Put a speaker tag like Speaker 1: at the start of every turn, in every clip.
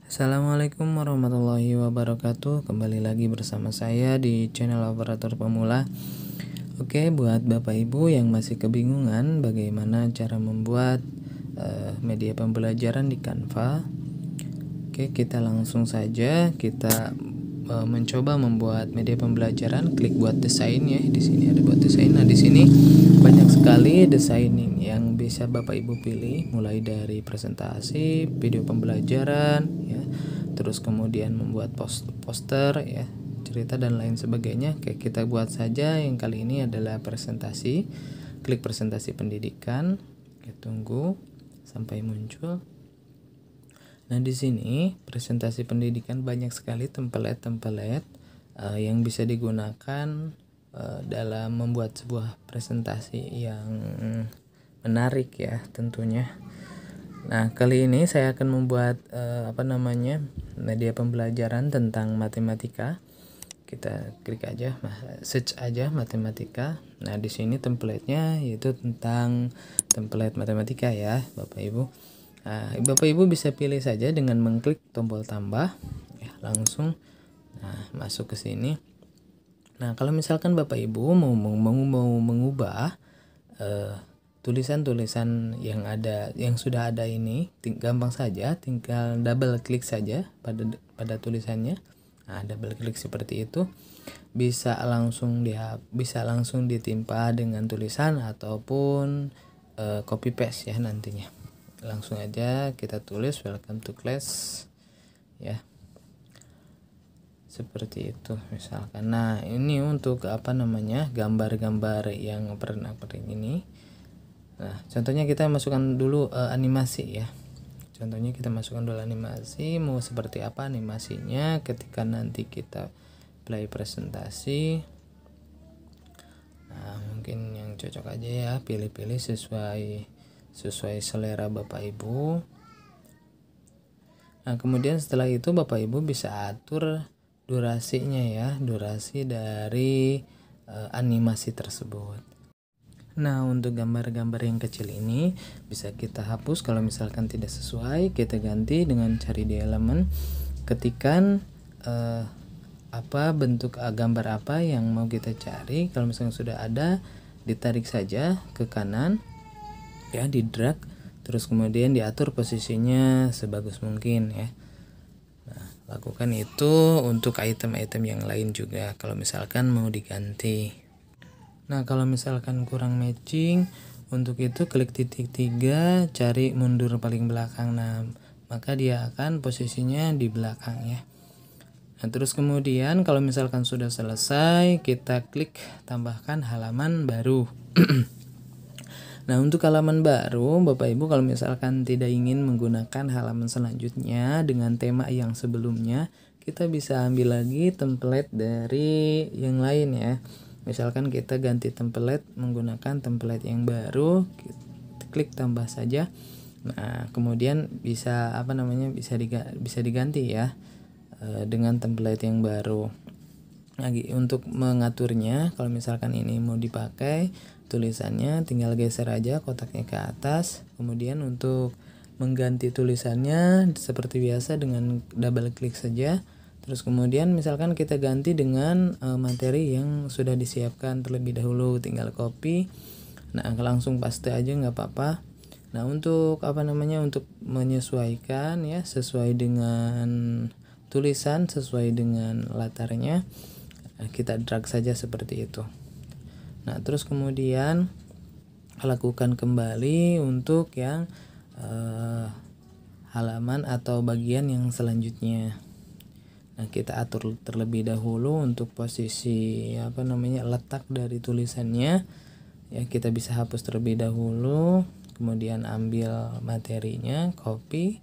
Speaker 1: Assalamualaikum warahmatullahi wabarakatuh. Kembali lagi bersama saya di channel Operator Pemula. Oke, buat Bapak Ibu yang masih kebingungan bagaimana cara membuat media pembelajaran di Canva. Oke, kita langsung saja kita mencoba membuat media pembelajaran. Klik buat desain ya. Di sini ada buat desain. Nah, di sini banyak sekali desain yang bisa Bapak Ibu pilih, mulai dari presentasi, video pembelajaran ya, terus kemudian membuat poster ya, cerita dan lain sebagainya. Oke, kita buat saja yang kali ini adalah presentasi. Klik presentasi pendidikan. Oke, tunggu sampai muncul. Nah, di sini presentasi pendidikan banyak sekali template yang bisa digunakan dalam membuat sebuah presentasi yang menarik ya tentunya. Nah, kali ini saya akan membuat media pembelajaran tentang matematika. Kita klik aja, search aja matematika. Nah, di sini template-nya yaitu tentang template matematika ya, Bapak Ibu. Nah, Bapak Ibu bisa pilih saja dengan mengklik tombol tambah ya, langsung masuk ke sini. Nah, kalau misalkan Bapak Ibu mau mengubah tulisan-tulisan yang sudah ada ini, gampang saja, tinggal double klik saja pada tulisannya. Nah, double klik seperti itu bisa langsung ditimpa dengan tulisan ataupun copy paste ya nantinya. Langsung aja kita tulis welcome to class ya, seperti itu misalkan. Nah, ini untuk gambar-gambar yang pernah ini. Nah, contohnya kita masukkan dulu animasi ya. Contohnya kita masukkan dulu animasi, mau seperti apa animasinya ketika nanti kita play presentasi. Nah, mungkin yang cocok aja ya, pilih-pilih sesuai selera Bapak Ibu. Nah, kemudian setelah itu Bapak Ibu bisa atur durasinya ya, durasi dari animasi tersebut. Nah, untuk gambar-gambar yang kecil ini bisa kita hapus. Kalau misalkan tidak sesuai, kita ganti dengan cari di elemen, ketikan bentuk gambar apa yang mau kita cari. Kalau misalkan sudah ada, ditarik saja ke kanan ya, di drag, terus kemudian diatur posisinya sebagus mungkin ya. Nah, lakukan itu untuk item-item yang lain juga kalau misalkan mau diganti. Nah, kalau misalkan kurang matching, untuk itu klik titik 3, cari mundur paling belakang. Nah, maka dia akan posisinya di belakang ya. Nah, terus kemudian kalau misalkan sudah selesai, kita klik tambahkan halaman baru. Nah, untuk halaman baru, Bapak Ibu kalau misalkan tidak ingin menggunakan halaman selanjutnya dengan tema yang sebelumnya, kita bisa ambil lagi template dari yang lain ya. Misalkan kita ganti template menggunakan template yang baru, kita klik tambah saja. Nah, kemudian bisa bisa diganti ya dengan template yang baru. Lagi untuk mengaturnya, kalau misalkan ini mau dipakai tulisannya, tinggal geser aja kotaknya ke atas. Kemudian untuk mengganti tulisannya seperti biasa dengan double klik saja. Terus kemudian misalkan kita ganti dengan materi yang sudah disiapkan terlebih dahulu, tinggal copy. Nah, langsung paste aja nggak apa-apa. Nah, untuk untuk menyesuaikan ya, sesuai dengan tulisan, sesuai dengan latarnya, kita drag saja seperti itu. Nah, terus kemudian lakukan kembali untuk yang halaman atau bagian yang selanjutnya. Nah, kita atur terlebih dahulu untuk posisi letak dari tulisannya ya. Kita bisa hapus terlebih dahulu, kemudian ambil materinya, copy.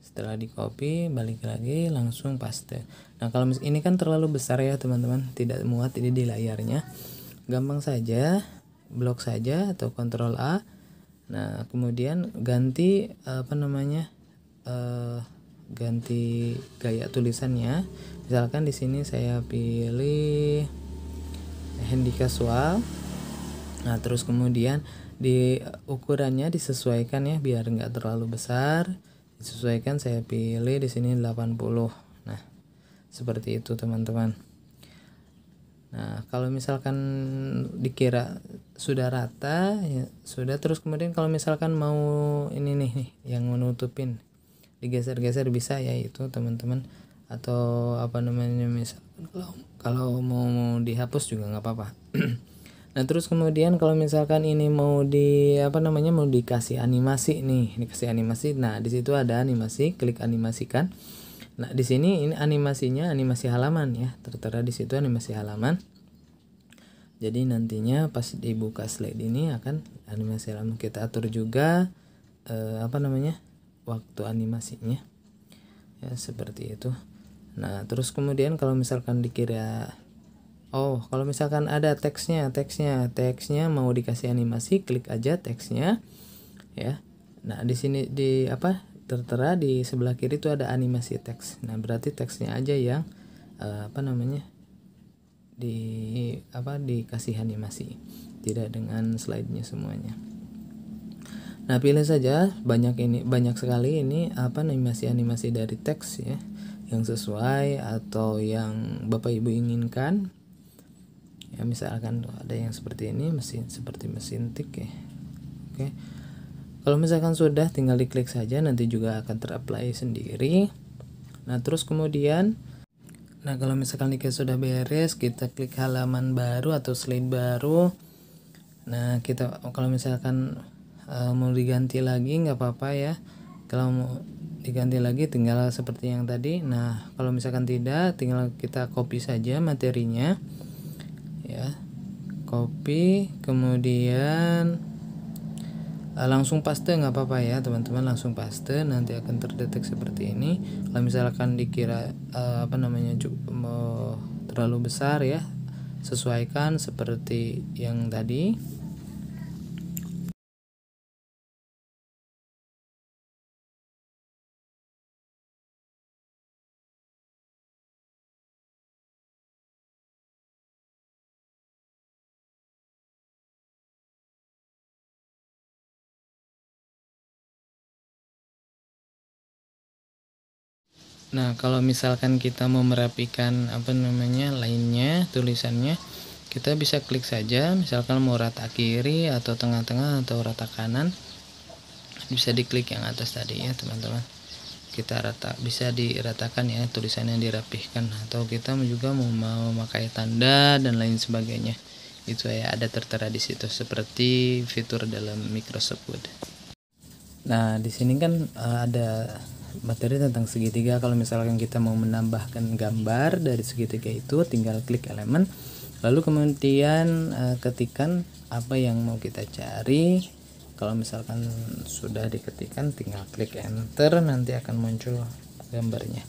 Speaker 1: Setelah di copy, balik lagi langsung paste. Nah, kalau ini kan terlalu besar ya teman-teman, tidak muat ini di layarnya. Gampang saja, blok saja atau Ctrl A. Nah, kemudian ganti ganti gaya tulisannya. Misalkan di sini saya pilih handy casual. Nah, terus kemudian di ukurannya disesuaikan ya, biar nggak terlalu besar. disesuaikan, saya pilih di sini 80. Nah, seperti itu teman-teman. Nah, kalau misalkan dikira sudah rata ya sudah, terus kemudian kalau misalkan mau ini nih yang menutupin digeser-geser bisa ya itu teman-teman, atau apa namanya misalkan kalau mau dihapus juga nggak apa-apa. Nah, terus kemudian kalau misalkan ini mau mau dikasih animasi nih, dikasih animasi. Nah, di situ ada animasi, klik animasikan. Nah, di sini ini animasinya animasi halaman ya, tertera di situ animasi halaman. Jadi nantinya pas dibuka slide ini akan animasi halaman. Kita atur juga waktu animasinya. Ya, seperti itu. Nah, terus kemudian kalau misalkan dikira kalau misalkan ada teksnya mau dikasih animasi, klik aja teksnya ya. Nah, di sini tertera di sebelah kiri itu ada animasi teks. Nah, berarti teksnya aja yang dikasih animasi, tidak dengan slide-nya semuanya. Nah, pilih saja banyak sekali ini animasi dari teks ya, yang sesuai atau yang Bapak Ibu inginkan. Ya, misalkan ada yang seperti ini, seperti mesin tik ya. Oke. Kalau misalkan sudah, tinggal diklik saja, nanti juga akan terapply sendiri. Nah, terus kemudian kalau misalkan sudah beres, kita klik halaman baru atau slide baru. Nah, kalau misalkan mau diganti lagi nggak apa-apa ya. Kalau mau diganti lagi tinggal seperti yang tadi. Nah, kalau misalkan tidak, tinggal kita copy saja materinya ya, copy, kemudian langsung paste nggak apa-apa ya teman-teman, langsung paste, nanti akan terdeteksi seperti ini. Kalau misalkan dikira terlalu besar ya, sesuaikan seperti yang tadi. Nah, kalau misalkan kita mau merapikan lainnya, tulisannya, kita bisa klik saja, misalkan mau rata kiri atau tengah-tengah atau rata kanan, bisa diklik yang atas tadi ya teman-teman. Kita bisa diratakan ya, tulisannya dirapihkan, atau kita juga mau memakai tanda dan lain sebagainya. Itu ya ada tertera di situ seperti fitur dalam Microsoft Word. Nah, di sini kan ada materi tentang segitiga. Kalau misalkan kita mau menambahkan gambar dari segitiga itu, tinggal klik elemen, lalu kemudian ketikkan apa yang mau kita cari. Kalau misalkan sudah diketikkan, tinggal klik enter, nanti akan muncul gambarnya.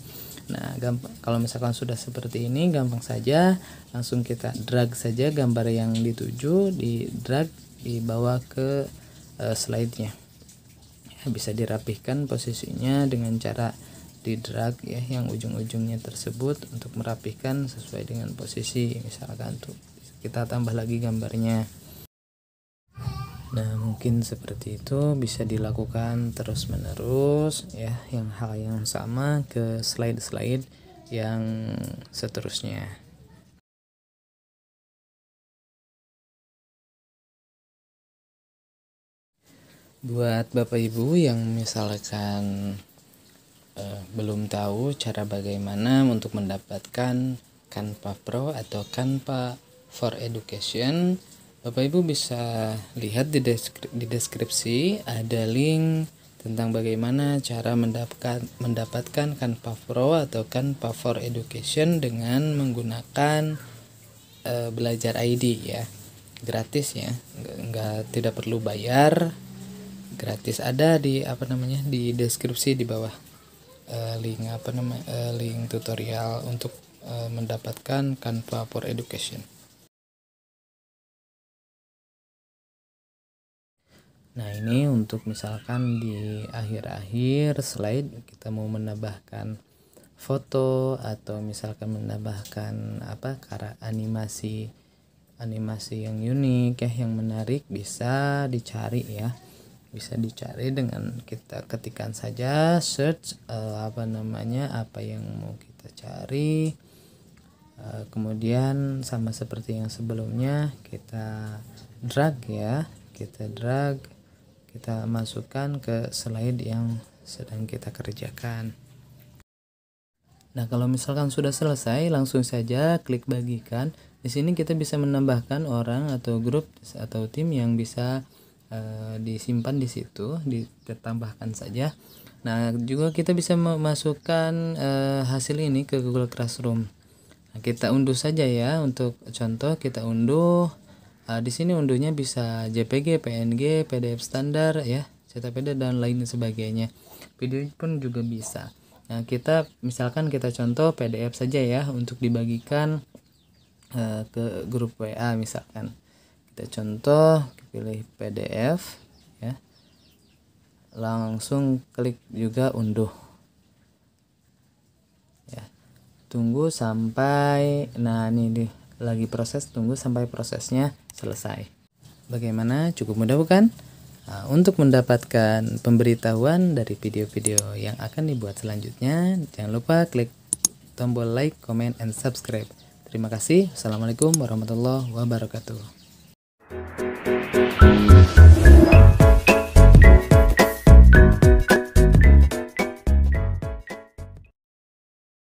Speaker 1: Nah, kalau misalkan sudah seperti ini, gampang saja, langsung kita drag saja gambar yang dituju, di drag dibawa ke slide-nya. Bisa dirapihkan posisinya dengan cara di drag ya, yang ujung-ujungnya tersebut untuk merapihkan sesuai dengan posisi. Misalkan tuh kita tambah lagi gambarnya. Nah, mungkin seperti itu bisa dilakukan terus menerus ya, hal yang sama ke slide-slide yang seterusnya. Buat Bapak Ibu yang misalkan belum tahu cara bagaimana untuk mendapatkan Canva Pro atau Canva for Education, Bapak Ibu bisa lihat di deskripsi ada link tentang bagaimana cara mendapatkan Canva Pro atau Canva for Education dengan menggunakan Belajar ID ya, gratis ya, tidak perlu bayar, gratis. Ada di di deskripsi di bawah link tutorial untuk mendapatkan Canva for Education. Nah, ini untuk misalkan di akhir-akhir slide kita mau menambahkan foto atau misalkan menambahkan animasi yang unik ya, yang menarik, bisa dicari ya. Bisa dicari dengan kita ketikkan saja search apa yang mau kita cari. Kemudian sama seperti yang sebelumnya kita drag ya, kita masukkan ke slide yang sedang kita kerjakan. Nah, kalau misalkan sudah selesai, langsung saja klik bagikan. Di sini kita bisa menambahkan orang atau grup atau tim yang bisa disimpan di situ, ditambahkan saja. Nah, juga kita bisa memasukkan hasil ini ke Google Classroom. Nah, kita unduh saja ya. Untuk contoh kita unduh. Di sini unduhnya bisa JPG, PNG, PDF standar ya, CTPD dan lain sebagainya. Video pun juga bisa. Nah, kita misalkan kita contoh PDF saja ya untuk dibagikan ke grup WA misalkan. Kita contoh, pilih PDF ya. Langsung klik juga unduh. Ya. Tunggu sampai ini lagi proses, tunggu sampai prosesnya selesai. Bagaimana? Cukup mudah bukan? Nah, untuk mendapatkan pemberitahuan dari video-video yang akan dibuat selanjutnya, jangan lupa klik tombol like, comment, and subscribe. Terima kasih. Assalamualaikum warahmatullahi wabarakatuh.